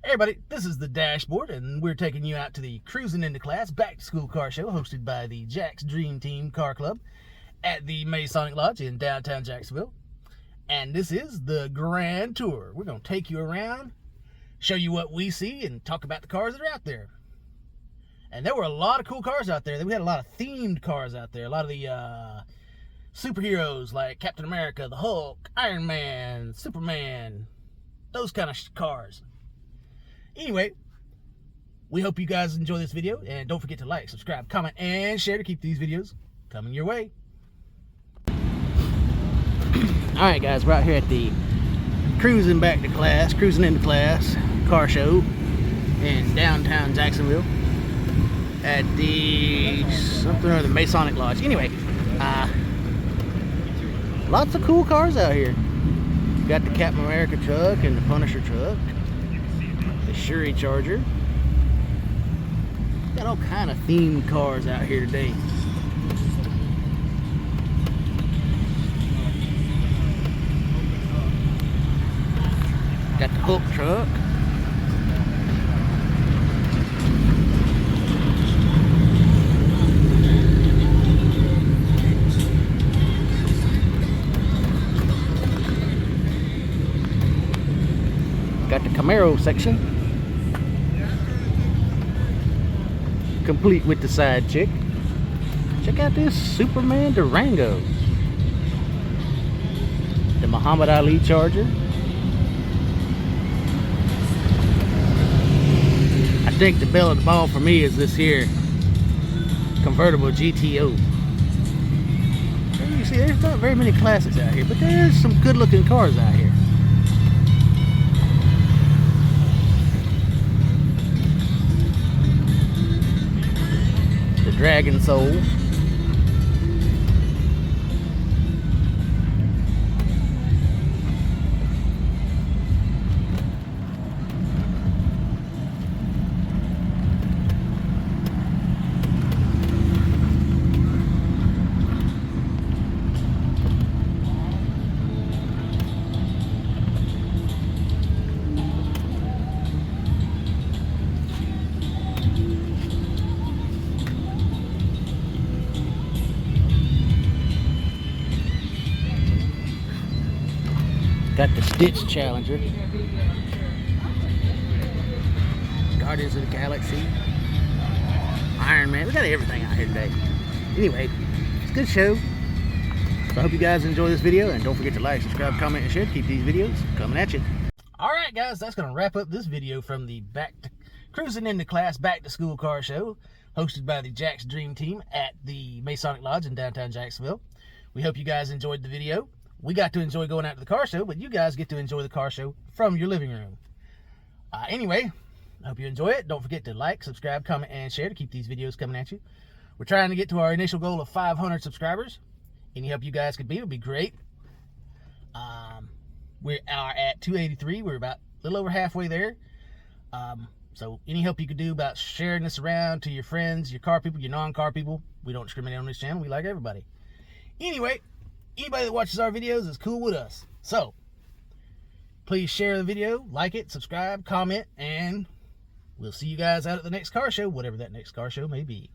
Hey everybody, this is the Dashboard, and we're taking you out to the Cruisin' into Class Back to School Car Show hosted by the Jack's Dream Team Car Club at the Masonic Lodge in downtown Jacksonville. And this is the Grand Tour. We're going to take you around, show you what we see, and talk about the cars that are out there. And there were a lot of cool cars out there. We had a lot of themed cars out there. A lot of the superheroes like Captain America, the Hulk, Iron Man, Superman, those kind of cars. Anyway, we hope you guys enjoy this video, and don't forget to like, subscribe, comment, and share to keep these videos coming your way. Alright guys, we're out here at the Cruisin' into Class car show in downtown Jacksonville at the something or the Masonic Lodge. Anyway, lots of cool cars out here. Got the Captain America truck and the Punisher truck. The Shuri Charger. Got all kind of themed cars out here today. Got the Hulk truck. Got the Camaro section, complete with the side chick. Check out this Superman Durango. The Muhammad Ali Charger. I think the belle of the ball for me is this here convertible GTO. And you see, there's not very many classics out here, but there's some good looking cars out here. Dragon Soul. Got the Stitch Challenger, Guardians of the Galaxy, Iron Man. We got everything out here today. Anyway, it's a good show. So I hope you guys enjoy this video, and don't forget to like, subscribe, comment, and share to keep these videos coming at you. Alright guys, that's going to wrap up this video from the Cruisin' into Class Back to School Car Show hosted by the Jack's Dream Team at the Masonic Lodge in downtown Jacksonville. We hope you guys enjoyed the video. We got to enjoy going out to the car show, but you guys get to enjoy the car show from your living room. Anyway, I hope you enjoy it. Don't forget to like, subscribe, comment, and share to keep these videos coming at you. We're trying to get to our initial goal of 500 subscribers. Any help you guys could be would be great. We are at 283. We're about a little over halfway there. So any help you could do about sharing this around to your friends, your car people, your non-car people. We don't discriminate on this channel. We like everybody. Anyway, anybody that watches our videos is cool with us. So, please share the video, like it, subscribe, comment, and we'll see you guys out at the next car show, whatever that next car show may be.